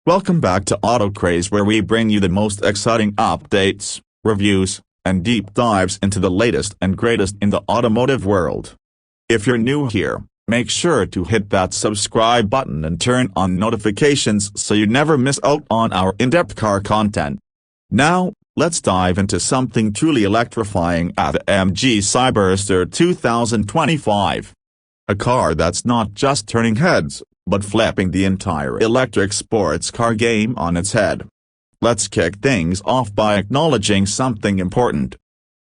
Welcome back to Auto Craze, where we bring you the most exciting updates, reviews, and deep dives into the latest and greatest in the automotive world. If you're new here, make sure to hit that subscribe button and turn on notifications so you never miss out on our in-depth car content. Now, let's dive into something truly electrifying at the MG Cyberster 2025. A car that's not just turning heads, but flipping the entire electric sports car game on its head. Let's kick things off by acknowledging something important.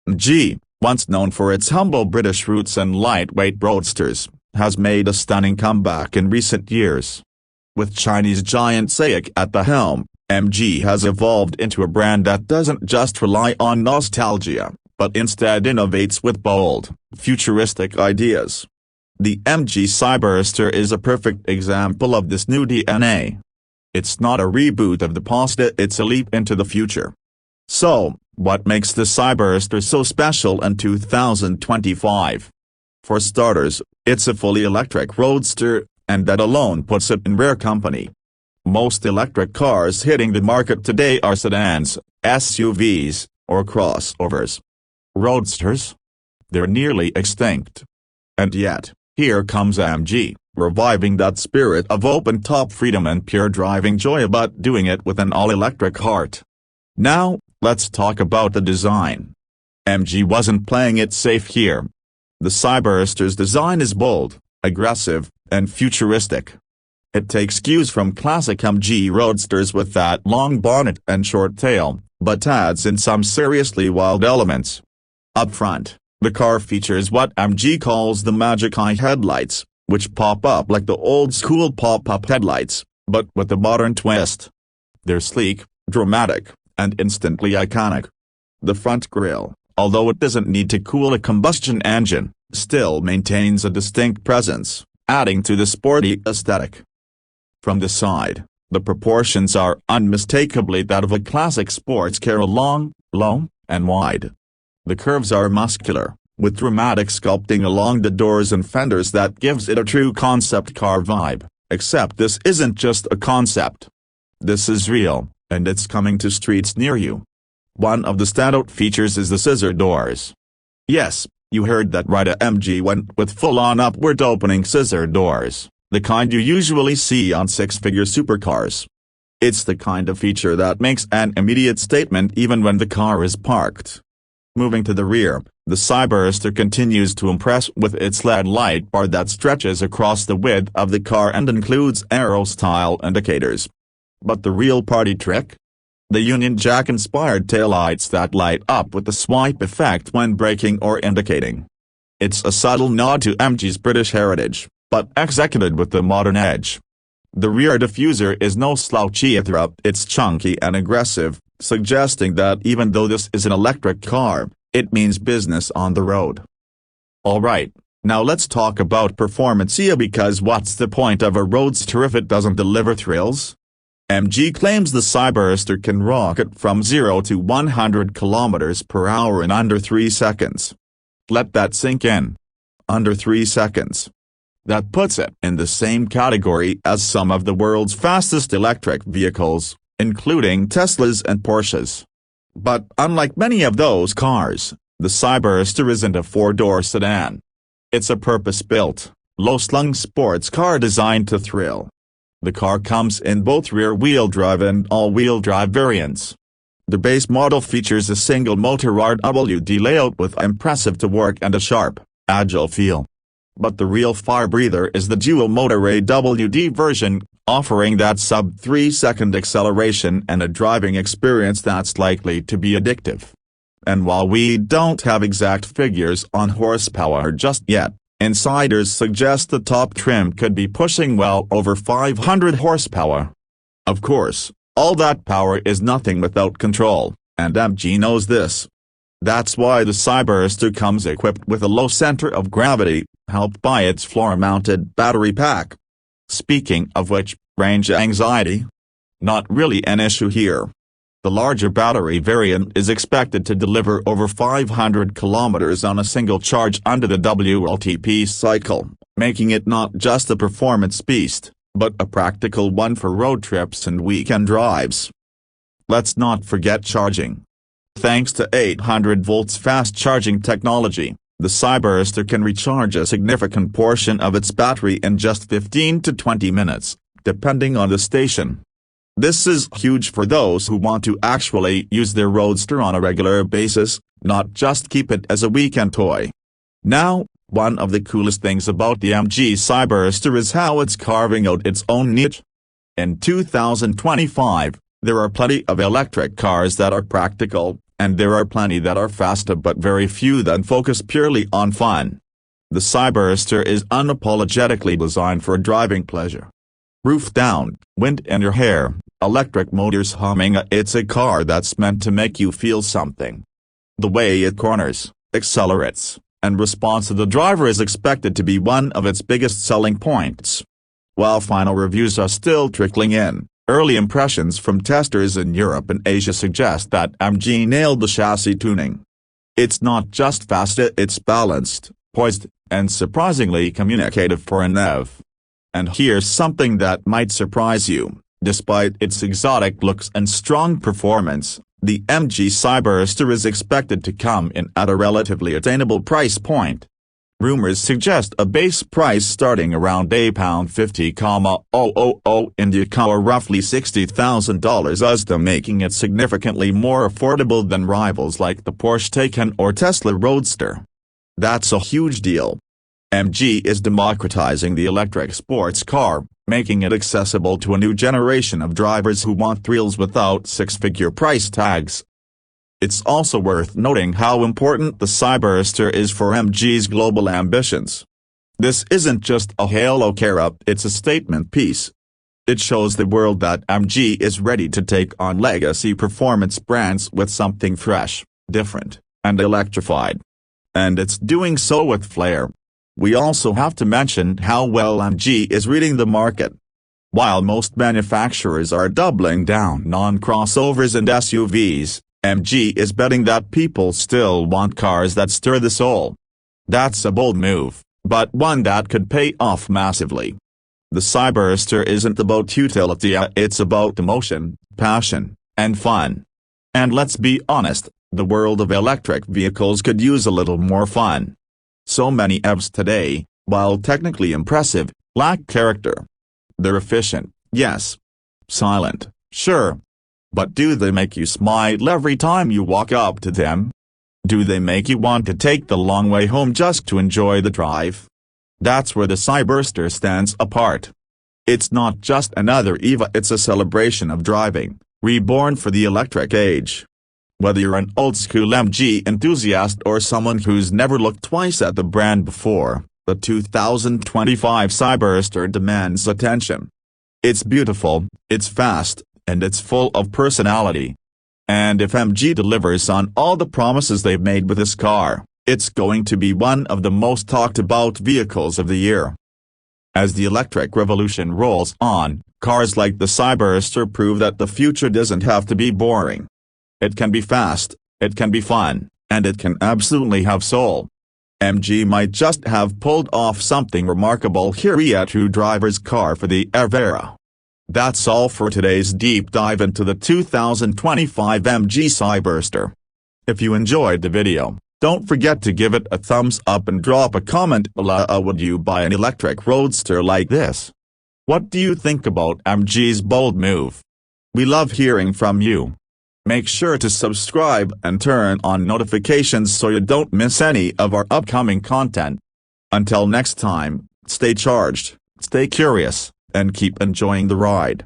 MG, once known for its humble British roots and lightweight roadsters, has made a stunning comeback in recent years. With Chinese giant SAIC at the helm, MG has evolved into a brand that doesn't just rely on nostalgia, but instead innovates with bold, futuristic ideas. The MG Cyberster is a perfect example of this new DNA. It's not a reboot of the past, it's a leap into the future. So, what makes the Cyberster so special in 2025? For starters, it's a fully electric roadster, and that alone puts it in rare company. Most electric cars hitting the market today are sedans, SUVs, or crossovers. Roadsters? They're nearly extinct. And yet, here comes MG, reviving that spirit of open-top freedom and pure driving joy, but doing it with an all-electric heart. Now, let's talk about the design. MG wasn't playing it safe here. The Cyberster's design is bold, aggressive, and futuristic. It takes cues from classic MG roadsters with that long bonnet and short tail, but adds in some seriously wild elements. Up front, the car features what MG calls the magic eye headlights, which pop up like the old-school pop-up headlights, but with a modern twist. They're sleek, dramatic, and instantly iconic. The front grille, although it doesn't need to cool a combustion engine, still maintains a distinct presence, adding to the sporty aesthetic. From the side, the proportions are unmistakably that of a classic sports car: long, low, and wide. The curves are muscular, with dramatic sculpting along the doors and fenders that gives it a true concept car vibe, except this isn't just a concept. This is real, and it's coming to streets near you. One of the standout features is the Scissor doors. Yes, you heard that right, MG went with full-on upward opening scissor doors, the kind you usually see on six-figure supercars. It's the kind of feature that makes an immediate statement even when the car is parked. Moving to the rear, the Cyberster continues to impress with its LED light bar that stretches across the width of the car and includes aero-style indicators. But the real party trick? The Union Jack-inspired taillights that light up with the swipe effect when braking or indicating. It's a subtle nod to MG's British heritage, but executed with the modern edge. The rear diffuser is no slouch either, it's chunky and aggressive, suggesting that even though this is an electric car, it means business on the road. Alright, now let's talk about performance here, because what's the point of a roadster if it doesn't deliver thrills? MG claims the Cyberster can rocket from 0 to 100 km per hour in under 3 seconds. Let that sink in. Under 3 seconds. That puts it in the same category as some of the world's fastest electric vehicles, including Teslas and Porsches. But unlike many of those cars, the Cyberster isn't a four-door sedan. It's a purpose-built, low-slung sports car designed to thrill. The car comes in both rear-wheel drive and all-wheel drive variants. The base model features a single-motor RWD layout with impressive torque and a sharp, agile feel. But the real fire-breather is the dual-motor AWD version, offering that sub-3-second acceleration and a driving experience that's likely to be addictive. And while we don't have exact figures on horsepower just yet, insiders suggest the top trim could be pushing well over 500 horsepower. Of course, all that power is nothing without control, and MG knows this. That's why the Cyberster comes equipped with a low center of gravity, helped by its floor-mounted battery pack. Speaking of which, range anxiety? Not really an issue here. The larger battery variant is expected to deliver over 500 kilometers on a single charge under the WLTP cycle, making it not just a performance beast, but a practical one for road trips and weekend drives. Let's not forget charging. Thanks to 800 volts fast charging technology, the Cyberster can recharge a significant portion of its battery in just 15 to 20 minutes, depending on the station. This is huge for those who want to actually use their Roadster on a regular basis, not just keep it as a weekend toy. Now, one of the coolest things about the MG Cyberster is how it's carving out its own niche. In 2025, there are plenty of electric cars that are practical, and there are plenty that are fast but very few that focus purely on fun. The Cyberster is unapologetically designed for driving pleasure. Roof down, wind in your hair, electric motors humming, it's a car that's meant to make you feel something. The way it corners, accelerates, and responds to the driver is expected to be one of its biggest selling points. While final reviews are still trickling in, early impressions from testers in Europe and Asia suggest that MG nailed the chassis tuning. It's not just fast, it's balanced, poised, and surprisingly communicative for an EV. And here's something that might surprise you: despite its exotic looks and strong performance, the MG Cyberster is expected to come in at a relatively attainable price point. Rumors suggest a base price starting around £50,000 India or roughly $60,000, making it significantly more affordable than rivals like the Porsche Taycan or Tesla Roadster. That's a huge deal. MG is democratizing the electric sports car, making it accessible to a new generation of drivers who want thrills without six-figure price tags. It's also worth noting how important the Cyberster is for MG's global ambitions. This isn't just a halo car, it's a statement piece. It shows the world that MG is ready to take on legacy performance brands with something fresh, different, and electrified. And it's doing so with flair. We also have to mention how well MG is reading the market. While most manufacturers are doubling down on crossovers and SUVs, MG is betting that people still want cars that stir the soul. That's a bold move, but one that could pay off massively. The Cyberster isn't about utility, it's about emotion, passion, and fun. And let's be honest, the world of electric vehicles could use a little more fun. So many EVs today, while technically impressive, lack character. They're efficient, yes. Silent, sure. But do they make you smile every time you walk up to them? Do they make you want to take the long way home just to enjoy the drive? That's where the Cyberster stands apart. It's not just another EVA, it's a celebration of driving, reborn for the electric age. Whether you're an old-school MG enthusiast or someone who's never looked twice at the brand before, the 2025 Cyberster demands attention. It's beautiful, it's fast, and it's full of personality. And if MG delivers on all the promises they've made with this car, it's going to be one of the most talked about vehicles of the year. As the electric revolution rolls on, cars like the Cyberster prove that the future doesn't have to be boring. It can be fast, it can be fun, and it can absolutely have soul. MG might just have pulled off something remarkable here, a true driver's car for the EV era. That's all for today's deep dive into the 2025 MG Cyberster. If you enjoyed the video, don't forget to give it a thumbs up and drop a comment below. Would you buy an electric roadster like this? What do you think about MG's bold move? We love hearing from you. Make sure to subscribe and turn on notifications so you don't miss any of our upcoming content. Until next time, stay charged, stay curious, and keep enjoying the ride.